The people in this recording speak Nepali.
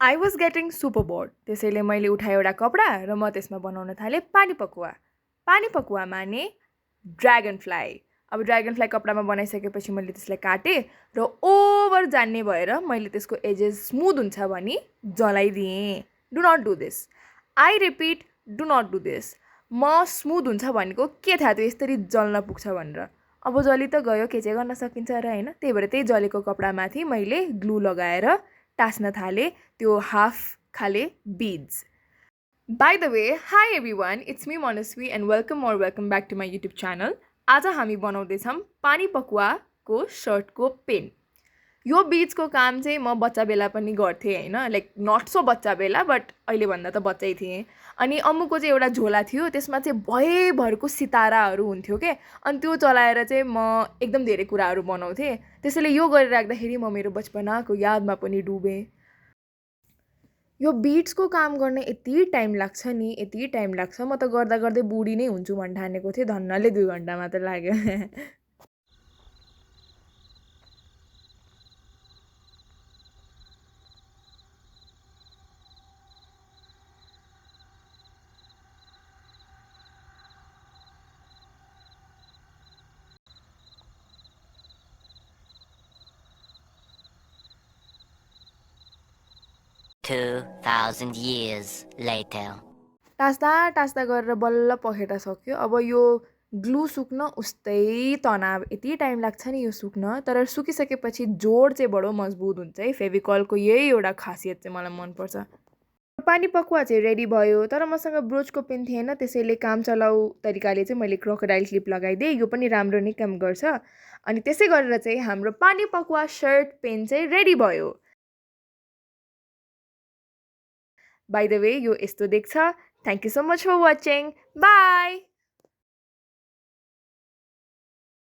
I was getting super board, त्यसैले मैले उठाएँ एउटा कपडा र म त्यसमा बनाउन थालेँ पानी पकुवा। पानी पकुवा माने ड्र्यागन फ्लाई। अब ड्र्यागन फ्लाई कपडामा बनाइसकेपछि मैले त्यसलाई काटेँ र ओभर जान्ने भएर मैले त्यसको एजेस स्मुथ हुन्छ भनी जलाइदिएँ। Do not do this. I repeat, do not do this. म स्मुथ हुन्छ भनेको के थाहा थियो यसरी जल्न पुग्छ भनेर। अब जली त गयो, के चाहिँ गर्न सकिन्छ र होइन। त्यही भएर त्यही जलेको कपडामाथि मैले ग्लु लगाएर टास्न थालेँ त्यो हाफ खाले beads. By the way, hi everyone, it's me Manaswi and welcome back to my YouTube channel. आज हामी बनाउँदैछौँ पानी पकुवाको सर्टको पेन। यो बिड्सको काम चाहिँ म बच्चा बेला पनि गर्थेँ होइन, लाइक नट सो बच्चा बेला बट अहिले भन्दा त बच्चै थिएँ। अनि अम्मुको चाहिँ एउटा झोला थियो, त्यसमा चाहिँ भयभरको सिताराहरू हुन्थ्यो के, अनि त्यो चलाएर चाहिँ म एकदम धेरै कुराहरू बनाउँथेँ। त्यसैले यो गरिराख्दाखेरि म मेरो बचपनाको यादमा पनि डुबेँ। यो बिड्सको काम गर्न यति टाइम लाग्छ नि, यति टाइम लाग्छ, म त गर्दा गर्दै बुढी नै हुन्छु भन्ने ठानेको थिएँ, धन्नले 2 घन्टा मात्र लाग्यो। 2,000 years later. टास्दा गरेर बल्ल पखेटा सक्यो। अब यो ग्लु सुक्न उस्तै तनाव, यति टाइम लाग्छ नि यो सुक्न, तर सुकिसकेपछि जोड चाहिँ बडो मजबुत हुन्छ है। फेभिकलको यही एउटा खासियत चाहिँ मलाई मनपर्छ। पानी पकुवा चाहिँ रेडी भयो, तर मसँग ब्रोचको पेन थिएन, त्यसैले काम चलाउ तरिकाले चाहिँ मैले क्रोकोडाइल क्लिप लगाइदिएँ। यो पनि राम्रो नै काम गर्छ। अनि त्यसै गरेर चाहिँ हाम्रो पानी पकुवा सर्ट पेन चाहिँ रेडी भयो। बाई द वे यो यस्तो देख्छ। Thank you so much for watching. By.